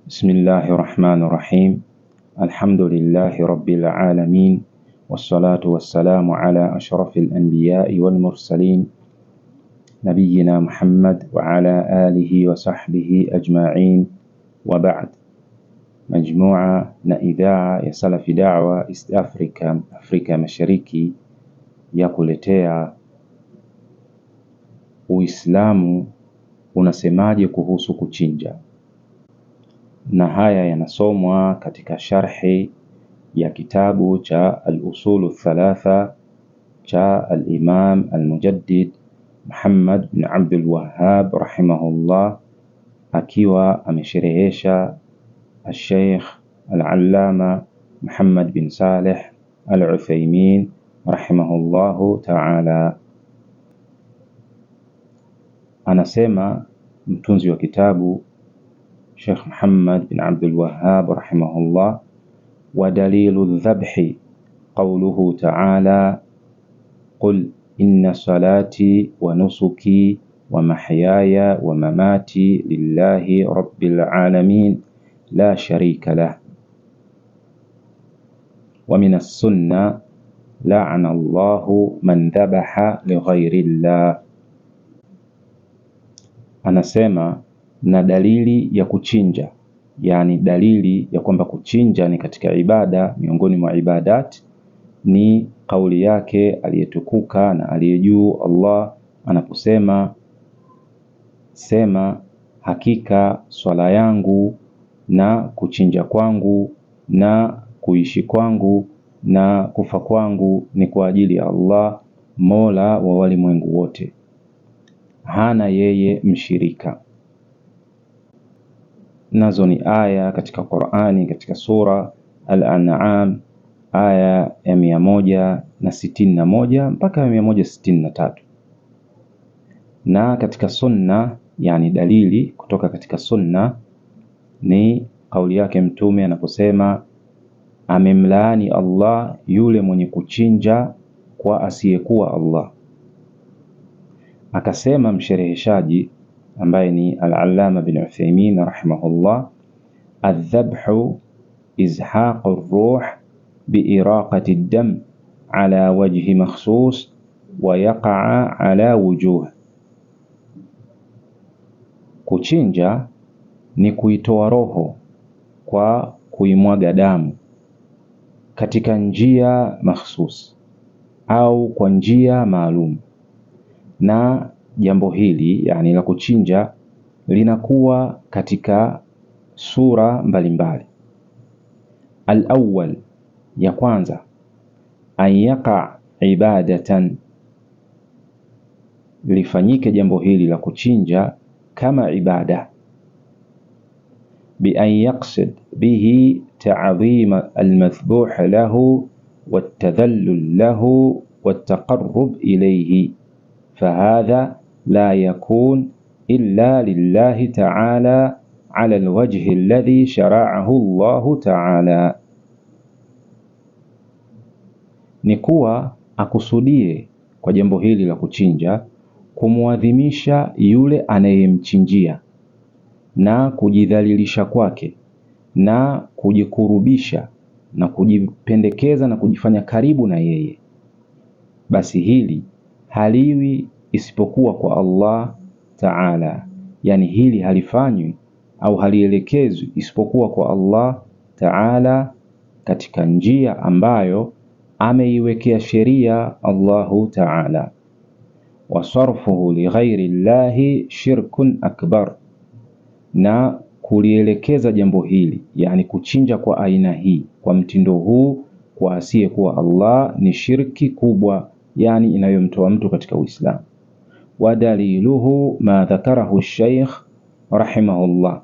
بسم الله الرحمن الرحيم. الحمد لله رب العالمين، والصلاة والسلام على أشرف الأنبياء والمرسلين، نبينا محمد وعلى آله وصحبه أجمعين، وبعد. مجموعة إذاعة ya Salafi Da'wa East Africa, Afrika Mashariki, ya kuletea Uislamu unasemaje kuhusu kuchinja, na haya yanasomwa katika sharhi ya kitabu cha al-Usulu Thalatha cha al-Imam al-Mujaddid Muhammad bin Abdul Wahhab rahimahullah, akiwa amesherehesha al-Sheikh al-Allama Muhammad bin Saleh al-Uthaymeen rahimahullahu ta'ala. Anasema mtunzi wa kitabu Sheikh Muhammad bin Abdul Wahhab rahimahullah, wa dalilu dhabhi qawluhu ta'ala, qul inna salati wa nusuki wa mahyaya wa mamati lillahi rabbil alamin la sharika lah, wa minas sunnah la'ana Allahu man dhabaha li ghairi llah. Anasema na dalili ya kuchinja, yani dalili ya kwamba kuchinja ni katika ibada miongoni mwa ibadat, ni kauli yake aliyetukuka na aliyejuu Allah anaposema, sema hakika swala yangu na kuchinja kwangu na kuishi kwangu na kufa kwangu ni kwa ajili ya Allah, Mola wa walimwengu wote, hana yeye mshirika. Nazo ni aya katika Qur'ani, katika sura Al-An'am aya ya 161 mpaka 163, na katika sunna, yani dalili kutoka katika sunna ni kauli yake Mtume anaposema, amemlaani Allah yule mwenye kuchinja kwa asiyekuwa Allah. Akasema mshereheshaji ambaye ni al-Allama bin Uthaymeen rahimahullah, adh-dhabhu izhaqu ar-ruh biiraqati ad-dam ala wajhi makhsus wa yaqa'a ala wujuh. Kuchinja ni kuitoa roho kwa kuimwaga damu katika njia makhsus au kwa njia maalum, na jambo hili yani la kuchinja linakuwa katika sura mbalimbali. Al-awwal, ya kwanza, an yaqa ibadatan, lifanyike jambo hili la kuchinja kama ibada, bi an yaqsid bihi ta'dhima al-mathbuh lahu wat-tadhallul lahu wat-taqarrub ilayhi, fahadha la yakun illa lillahi ta'ala ala alwajhi alladhi shara'ahu Allahu ta'ala. Ni kuwa akusudie kwa jambo hili la kuchinja kumuadhimisha yule anayemchinjia na kujidhalilisha kwake na kujikurubisha na kujipendekeza na kujifanya karibu na yeye. Basi hili haliwi isipokuwa kwa Allah Ta'ala, yani hili halifanywi au halielekezwi isipokuwa kwa Allah Ta'ala katika njia ambayo ameiwekea sheria Allahu Ta'ala. Wa sarfuhu li ghairi llahi shirkun akbar, na kulielekeza jambo hili yani kuchinja kwa aina hii kwa mtindo huu kwa asiyekuwa Allah ni shirki kubwa, yani inayomtoa mtu katika Uislamu. Wa daliluhu ma dhakarahu Sheikh rahimahullah,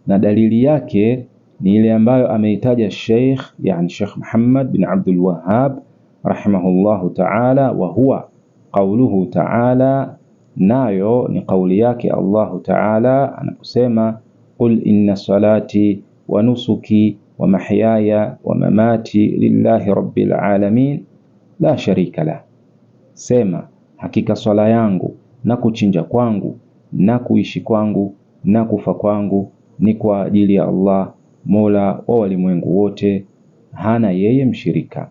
na dalili yake ni ile ambayo ameitaja Sheikh, yani Sheikh Muhammad bin Abdul Wahhab rahimahullahu ta'ala, wa huwa qawluhu ta'ala, nayo ni kauli yake Allahu Ta'ala anaposema, qul inna salati wa nusuki wa mahyaya wa mamati lillahi rabbil alamin la sharika lah, sema hakika swala yangu na kuchinja kwangu na kuishi kwangu na kufa kwangu ni kwa ajili ya Allah, Mola wa walimwengu wote, hana yeye mshirika.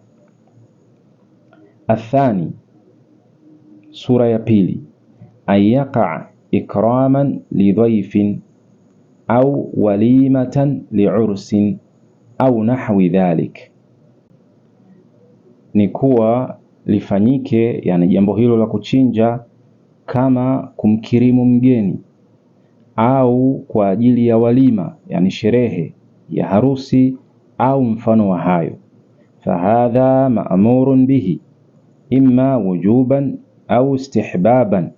Athani, sura ya pili, ayaqa ikraman lidhaifin au walimatan liursin au nahwi dhalik, ni kuwa lifanyike, yani jambo hilo la kuchinja, kama kumkirimu mgeni au kwa ajili ya walima, yani sherehe ya harusi au mfano wa hayo. Fahadha ma'murun bihi imma wujuban au istihbaban,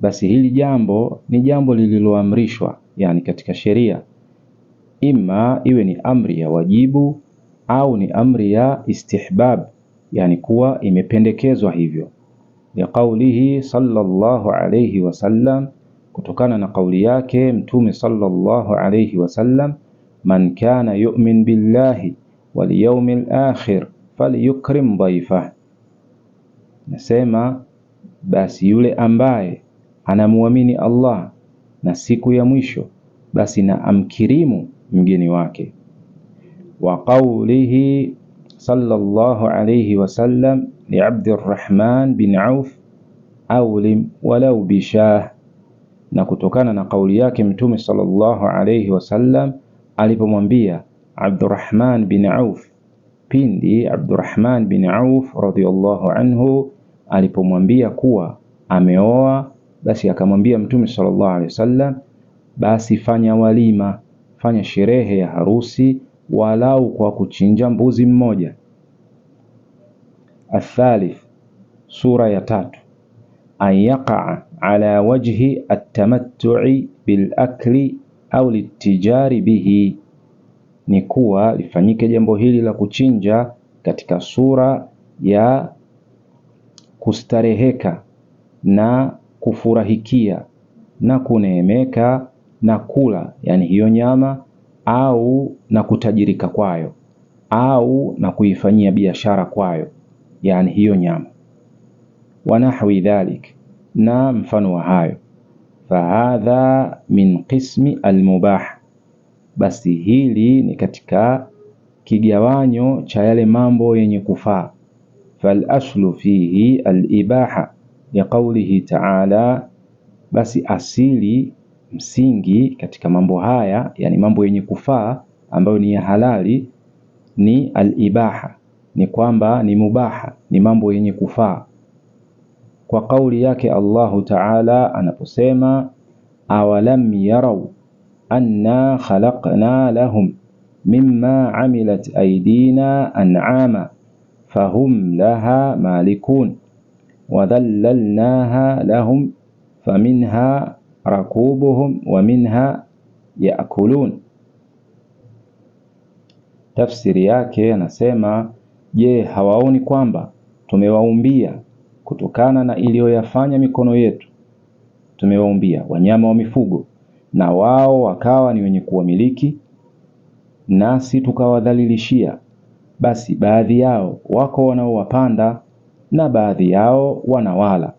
basi hili jambo ni jambo lililoamrishwa, yani katika sheria, imma iwe ni amri ya wajibu au ni amri ya istihbab, yani kuwa imependekezwa hivyo. Liqaulihi sallallahu alayhi wasallam, kutokana na kauli yake Mtume sallallahu alayhi wasallam, man kana yu'min billahi wal yawmil akhir falyukrim dhayfah, nasema basi yule ambaye anamuamini Allah na siku ya mwisho, basi na amkirimu mgeni wake. Wa qawlihi sallallahu alayhi wasallam li Abdurrahman bin Auf awlim walau bishah, na kutokana na kauli yake Mtume sallallahu alayhi wasallam alipomwambia Abdurrahman bin Auf, pindi Abdurrahman bin Auf radhiyallahu anhu alipomwambia kuwa ameoa, basi akamwambia Mtume sallallahu alayhi wasallam, basi fanya walima, fanya sherehe ya harusi walau kwa kuchinja mbuzi mmoja. Athalith, sura ya tatu, an yaqa ala wajhi at-tamattu'i bil akli au litijari bihi, ni kuwa lifanyike jambo hili la kuchinja katika sura ya kustareheka na kufurahikia na kuneemeka na kula, yani hiyo nyama, au na kutajirika kwayo, au na kuifanyia biashara kwayo, yani hiyo nyama. Wa nahwi dhalik, na mfano wa hayo. Fahadha min qismi almubah, basi hili ni katika kigawanyo cha yale mambo yenye kufaa. Fal aslu fihi alibaha liqaulihi ta'ala, basi asili, msingi katika mambo haya, yani mambo yenye kufaa ambayo ni ya halali, ni alibaha, ni kwamba ni mubaha, ni mambo yenye kufaa, kwa kauli yake Allahu Ta'ala anaposema awalam yarau anna khalaqna lahum mimma amilat aydina an'ama fahum laha malikun wa dhallalnaha lahum faminha rakubuhum wa minha yaakulun. Tafsiri yake anasema, je, hawaoni kwamba tumewaumbia kutokana na iliyoyafanya mikono yetu, tumewaumbia wanyama wa mifugo na wao wakawa ni wenye kuwamiliki, nasi tukawadhalilishia, basi baadhi yao wako wanaowapanda na baadhi yao wanawala.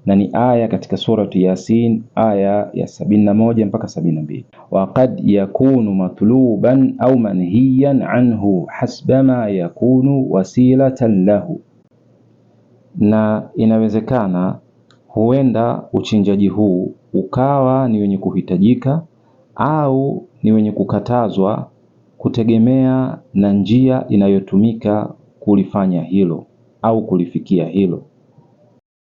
Na ni aya katika surati Yasin aya ya 71 mpaka 72. Wa qad yakunu matluban au manhiyan anhu hasbama yakunu wasilatan lahu, na inawezekana huenda uchinjaji huu ukawa ni wenye kuhitajika au ni wenye kukatazwa, kutegemea na njia inayotumika kulifanya hilo au kulifikia hilo.